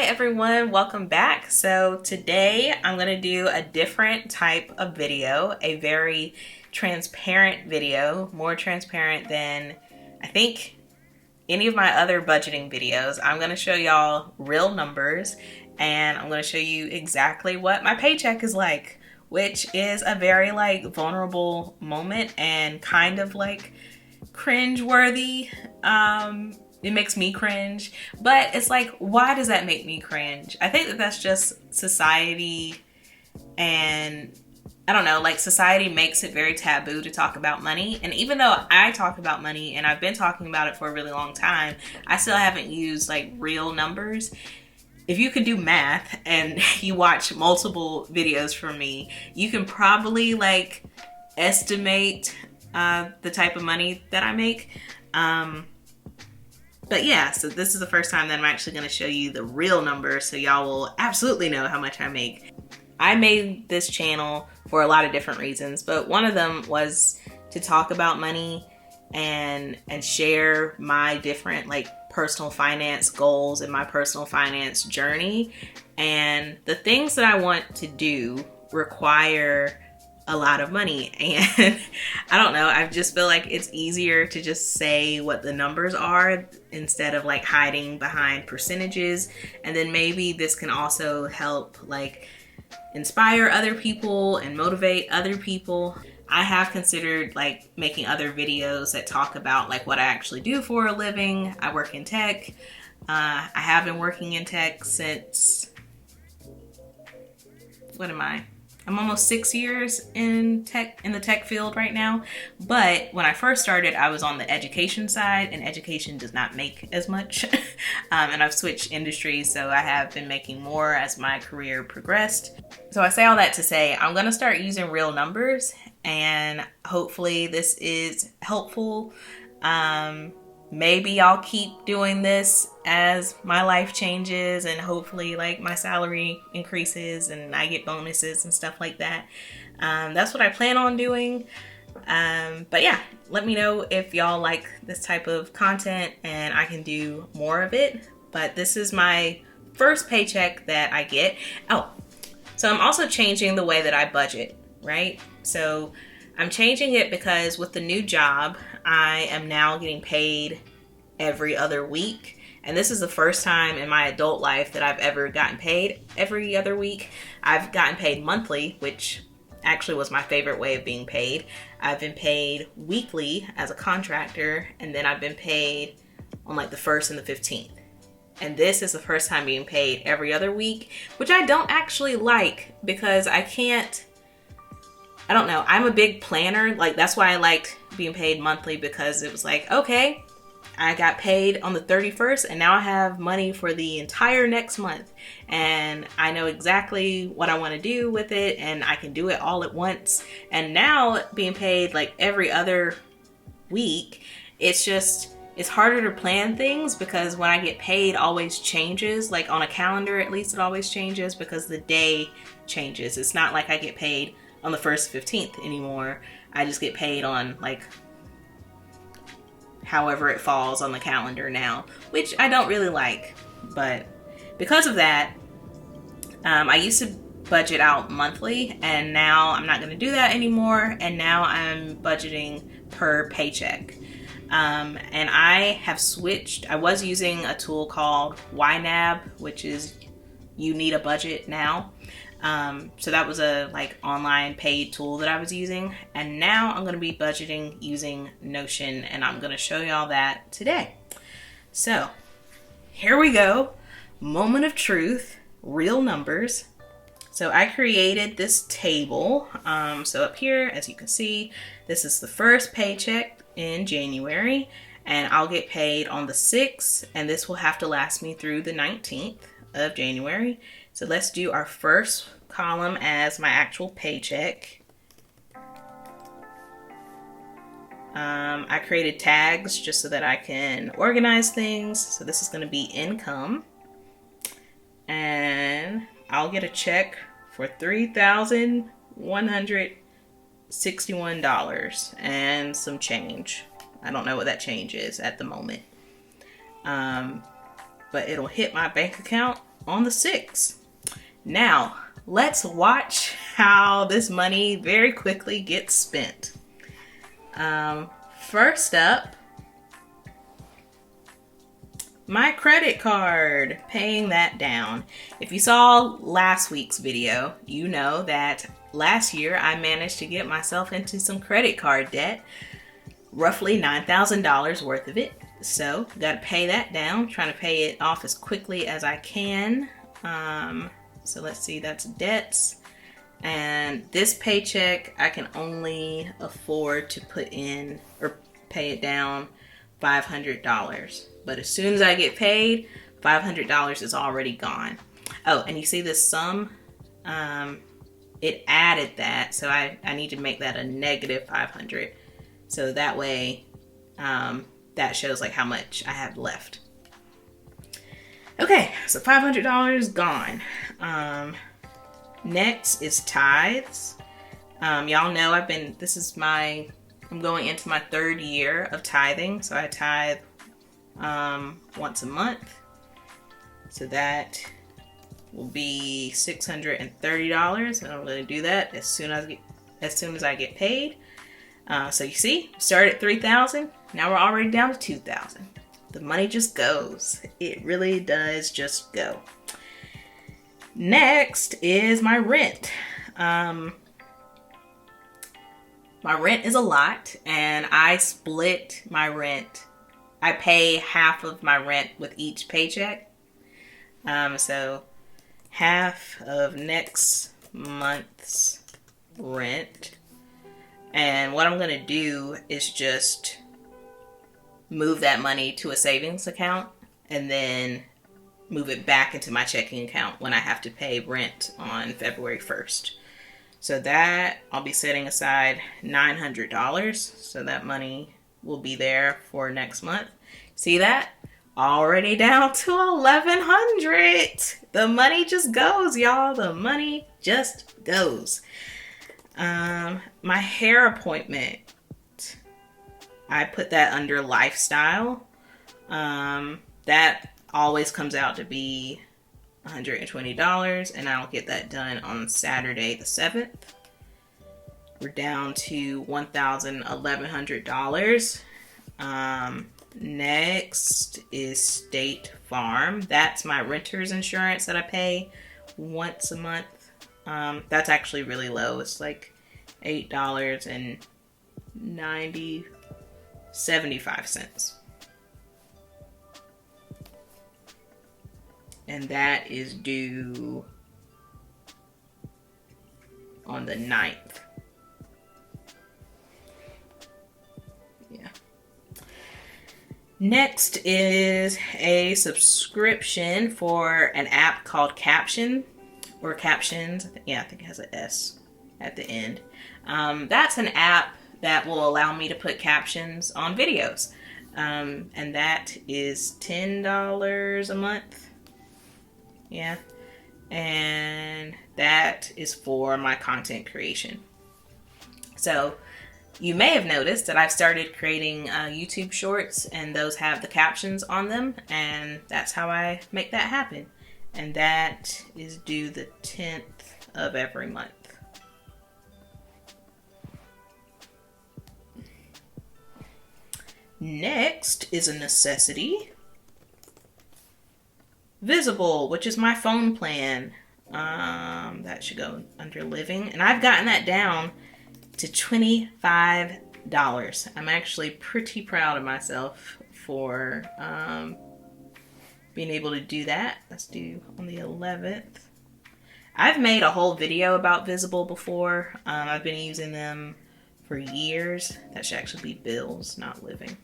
everyone, welcome back. So today I'm going to do a different type of video, a very transparent video, more transparent than I think any of my other budgeting videos. I'm going to show y'all real numbers and I'm going to show you exactly what my paycheck is like, which is a very vulnerable moment and kind of cringe-worthy. It makes me cringe, but it's why does that make me cringe? I think that that's just society, and I don't know, society makes it very taboo to talk about money. And even though I talk about money and I've been talking about it for a really long time, I still haven't used real numbers. If you can do math and you watch multiple videos from me, you can probably estimate the type of money that I make. But yeah, so this is the first time that I'm actually going to show you the real numbers, so y'all will absolutely know how much I make. I made this channel for a lot of different reasons, but one of them was to talk about money and share my different personal finance goals and my personal finance journey. And the things that I want to do require a lot of money, and I don't know, I just feel like it's easier to just say what the numbers are instead of hiding behind percentages. And then maybe this can also help inspire other people and motivate other people. I have considered making other videos that talk about what I actually do for a living. I work in tech. I have been working in tech since, I'm almost 6 years in the tech field right now. But when I first started, I was on the education side, and education does not make as much. And I've switched industries, so I have been making more as my career progressed. So I say all that to say, I'm gonna start using real numbers, and hopefully this is helpful. Maybe I'll keep doing this as my life changes, and hopefully my salary increases and I get bonuses and stuff like that. That's what I plan on doing. But yeah, let me know if y'all like this type of content and I can do more of it. But this is my first paycheck that I get. Oh, so I'm also changing the way that I budget, right? So I'm changing it because with the new job, I am now getting paid every other week. And this is the first time in my adult life that I've ever gotten paid every other week. I've gotten paid monthly, which actually was my favorite way of being paid. I've been paid weekly as a contractor, and then I've been paid on the 1st and the 15th. And this is the first time being paid every other week, which I don't actually like because I don't know. I'm a big planner. That's why I liked being paid monthly, because it was okay, I got paid on the 31st and now I have money for the entire next month. And I know exactly what I want to do with it, and I can do it all at once. And now being paid every other week, it's harder to plan things because when I get paid always changes. On a calendar, at least it always changes because the day changes. It's not I get paid on the 1st, 15th anymore. I just get paid on however it falls on the calendar now, which I don't really like. But because of that, I used to budget out monthly, and now I'm not going to do that anymore. And now I'm budgeting per paycheck. And I have switched. I was using a tool called YNAB, which is You Need a Budget Now. So that was a online paid tool that I was using, and now I'm going to be budgeting using Notion, and I'm going to show y'all that today. So here we go. Moment of truth, real numbers. So I created this table. So up here, as you can see, this is the first paycheck in January, and I'll get paid on the 6th, and this will have to last me through the 19th of January. So let's do our first column as my actual paycheck. I created tags just so that I can organize things. So this is going to be income. And I'll get a check for $3,161 and some change. I don't know what that change is at the moment. But it'll hit my bank account on the 6th. Now, let's watch how this money very quickly gets spent. First up, my credit card, paying that down. If you saw last week's video, you know that last year I managed to get myself into some credit card debt, roughly $9,000 worth of it. So, got to pay that down, trying to pay it off as quickly as I can. So let's see, that's debts. And this paycheck, I can only afford to put in or pay it down $500. But as soon as I get paid, $500 is already gone. Oh, and you see this sum? It added that, so I need to make that a negative 500. So that way, that shows like how much I have left. Okay, so $500 gone. Next is tithes. Y'all know I'm going into my 3rd year of tithing. So I tithe once a month. So that will be $630, and I'm going to do that as soon as I get paid. So you see, started at $3,000. Now we're already down to $2,000. The money just goes. It really does just go. Next is my rent. My rent is a lot, and I split my rent. I pay half of my rent with each paycheck. So half of next month's rent. And what I'm going to do is just move that money to a savings account and then move it back into my checking account when I have to pay rent on February 1st. So that I'll be setting aside $900. So that money will be there for next month. See that? Already down to $1,100. The money just goes, y'all. The money just goes. My hair appointment, I put that under lifestyle. That always comes out to be $120, and I'll get that done on Saturday the 7th. We're down to $1,100. Next is State Farm. That's my renter's insurance that I pay once a month. That's actually really low. It's like $8.75. And that is due on the 9th. Yeah. Next is a subscription for an app called Captions. Yeah, I think it has an S at the end. That's an app that will allow me to put captions on videos. And that is $10 a month. Yeah. And that is for my content creation. So you may have noticed that I've started creating YouTube shorts, and those have the captions on them, and that's how I make that happen. And that is due the 10th of every month. Next is a necessity. Visible, which is my phone plan. That should go under living. And I've gotten that down to $25. I'm actually pretty proud of myself for being able to do that. That's due on the 11th. I've made a whole video about Visible before. I've been using them for years. That should actually be bills, not living.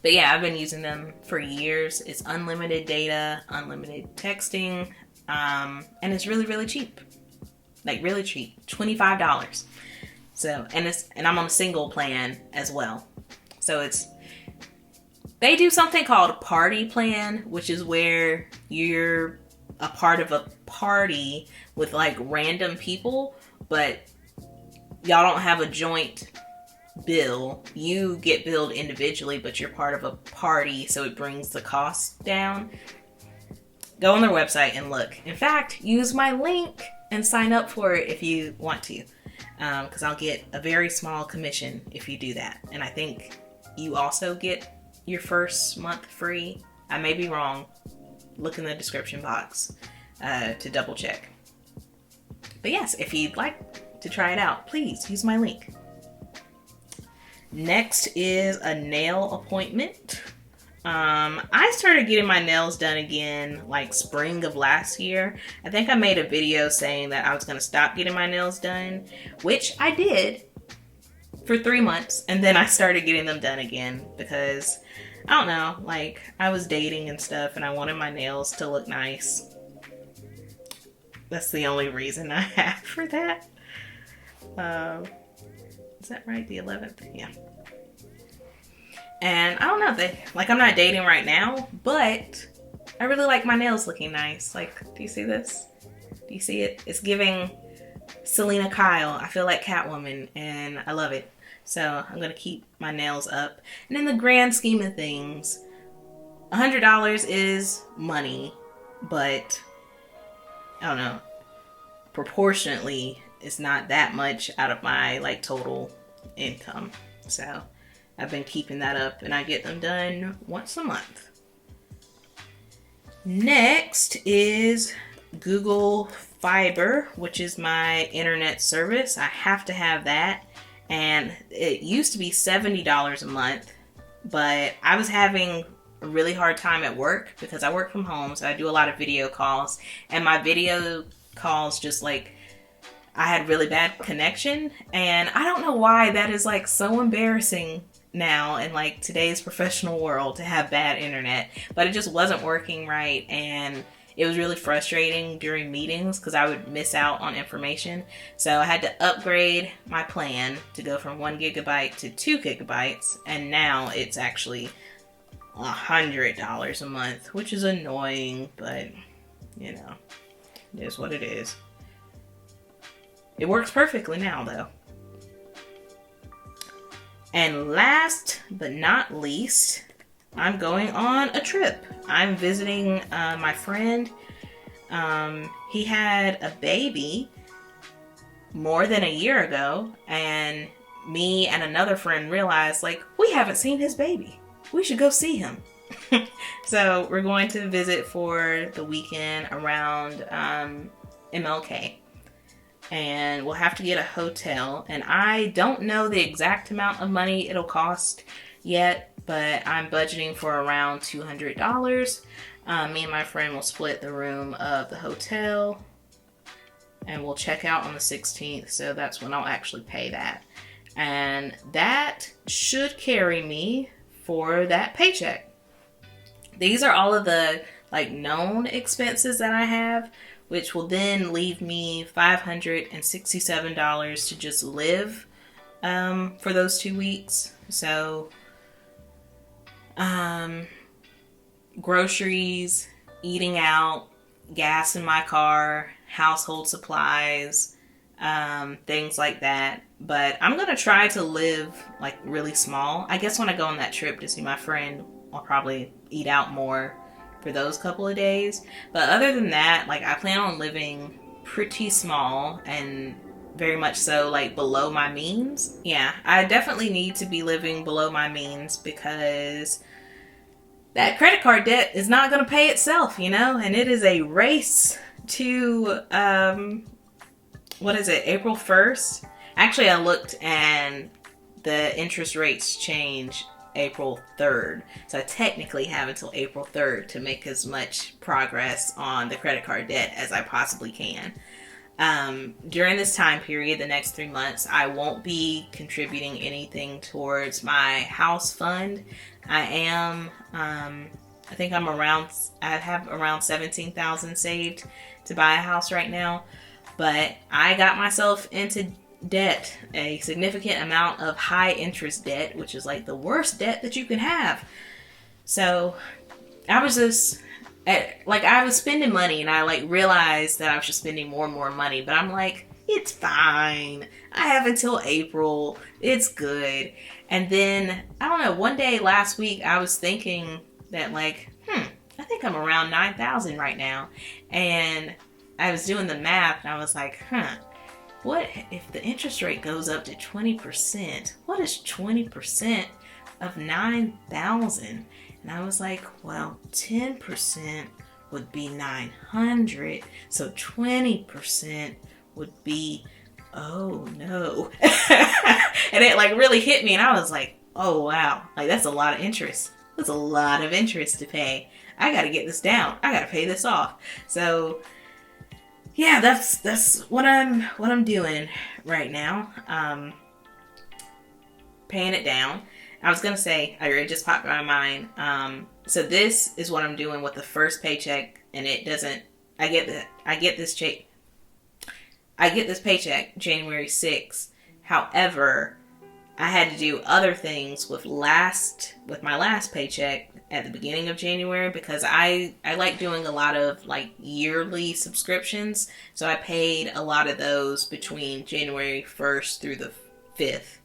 But yeah, I've been using them for years. It's unlimited data, unlimited texting, and it's really, really cheap. Like really cheap, $25. So, and I'm on a single plan as well. So they do something called a party plan, which is where you're a part of a party with like random people, but y'all don't have a joint bill. You get billed individually, but you're part of a party, so it brings the cost down. go on their website and look. In fact, use my link and sign up for it if you want to, because I'll get a very small commission if you do that. And I think you also get your first month free. I may be wrong. Look in the description box to double check. But yes, if you'd like to try it out, please use my link. Next is a nail appointment. I started getting my nails done again like spring of last year. I think I made a video saying that I was going to stop getting my nails done, which I did for 3 months, and then I started getting them done again because I don't know, like I was dating and stuff and I wanted my nails to look nice. That's the only reason I have for that. Is that right? The 11th? Yeah. And I don't know, I'm not dating right now, but I really like my nails looking nice. Like, do you see this? Do you see it? It's giving Selena Kyle. I feel like Catwoman, and I love it. So I'm going to keep my nails up. And in the grand scheme of things, $100 is money, but I don't know, proportionately, it's not that much out of my like total income. So I've been keeping that up, and I get them done once a month. Next is Google Fiber, which is my internet service. I have to have that. And it used to be $70 a month, but I was having a really hard time at work because I work from home, so I do a lot of video calls, and my video calls just like, I had really bad connection, and I don't know why that is like so embarrassing now in like today's professional world to have bad internet, but it just wasn't working right, and it was really frustrating during meetings because I would miss out on information. So I had to upgrade my plan to go from 1 gigabyte to 2 gigabytes. And now it's actually $100 a month, which is annoying, but you know, it is what it is. It works perfectly now though. And last but not least, I'm going on a trip. I'm visiting my friend. He had a baby more than a year ago, and me and another friend realized, like, we haven't seen his baby. We should go see him. So we're going to visit for the weekend around MLK. And we'll have to get a hotel. And I don't know the exact amount of money it'll cost yet, but I'm budgeting for around $200. Me and my friend will split the room of the hotel, and we'll check out on the 16th, so that's when I'll actually pay that. And that should carry me for that paycheck. These are all of the like known expenses that I have, which will then leave me $567 to just live for those 2 weeks. So groceries, eating out, gas in my car, household supplies, things like that. But I'm gonna try to live like really small. I guess when I go on that trip to see my friend, I'll probably eat out more for those couple of days. But other than that, like I plan on living pretty small and very much so like below my means. Yeah, I definitely need to be living below my means because that credit card debt is not going to pay itself, you know, and it is a race to, April 1st? Actually, I looked and the interest rates change April 3rd. So I technically have until April 3rd to make as much progress on the credit card debt as I possibly can. During this time period, the next 3 months, I won't be contributing anything towards my house fund. I have around 17,000 saved to buy a house right now, but I got myself into debt, a significant amount of high interest debt, which is like the worst debt that you can have. So I was just I was spending money, and I like realized that I was just spending more and more money, but I'm like, it's fine. I have until April. It's good. And then, I don't know, one day last week, I was thinking that like, I think I'm around 9,000 right now. And I was doing the math and I was like, what if the interest rate goes up to 20%? What is 20% of 9,000? And I was like, well, 10% would be 900. So 20% would be, oh no. And it like really hit me and I was like, oh wow, like that's a lot of interest. That's a lot of interest to pay. I gotta get this down. I gotta pay this off. So yeah, that's what I'm doing right now. Paying it down. I was gonna say, it just popped in my mind. So this is what I'm doing with the first paycheck, and it doesn't. I get this paycheck January 6th. However, I had to do other things with my last paycheck at the beginning of January because I like doing a lot of like yearly subscriptions. So I paid a lot of those between January 1st through the 5th.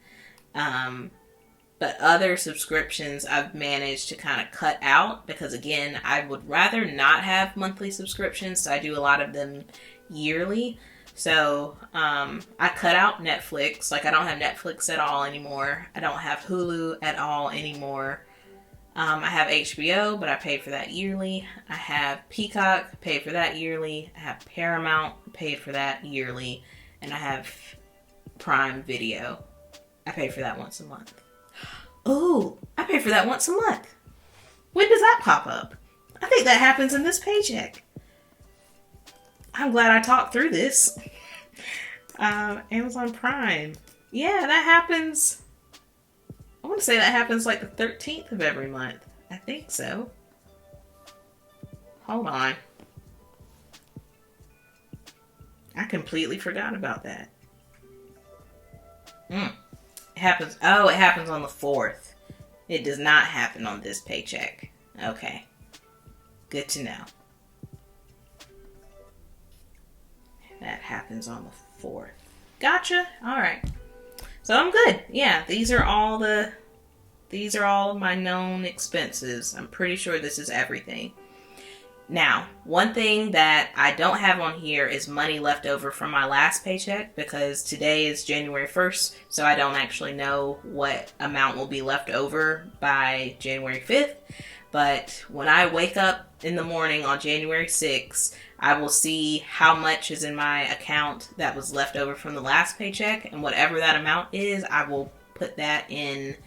But other subscriptions I've managed to kind of cut out because, again, I would rather not have monthly subscriptions. So I do a lot of them yearly. So I cut out Netflix. Like, I don't have Netflix at all anymore. I don't have Hulu at all anymore. I have HBO, but I pay for that yearly. I have Peacock, pay for that yearly. I have Paramount, pay for that yearly. And I have Prime Video. I pay for that once a month. Oh, I pay for that once a month. When does that pop up? I think that happens in this paycheck. I'm glad I talked through this. Amazon Prime. Yeah, that happens. I want to say that happens like the 13th of every month. I think so. Hold on. I completely forgot about that. It happens on the 4th. It does not happen on this paycheck. Okay. Good to know. That happens on the 4th. Gotcha. All right. So I'm good. Yeah, these are all of my known expenses. I'm pretty sure this is everything. Now, one thing that I don't have on here is money left over from my last paycheck because today is January 1st, so I don't actually know what amount will be left over by January 5th. But when I wake up in the morning on January 6th, I will see how much is in my account that was left over from the last paycheck, and whatever that amount is, I will put that in,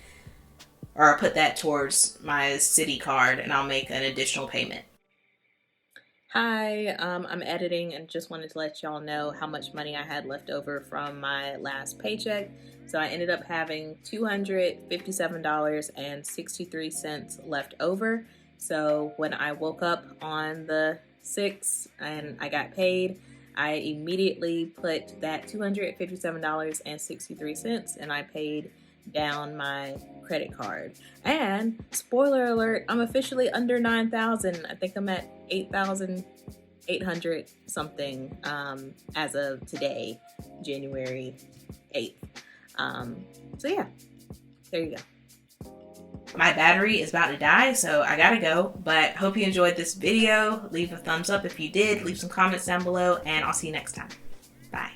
or put that towards my city card, and I'll make an additional payment. Hi, I'm editing and just wanted to let y'all know how much money I had left over from my last paycheck. So I ended up having $257.63 left over. So when I woke up on the 6th and I got paid, I immediately put that $257.63 and I paid down my credit card. And spoiler alert, I'm officially under 9,000. I think I'm at 8,800 something as of today, January 8th. So yeah, there you go. My battery is about to die, so I gotta go, but hope you enjoyed this video. Leave a thumbs up if you did, leave some comments down below, and I'll see you next time. Bye.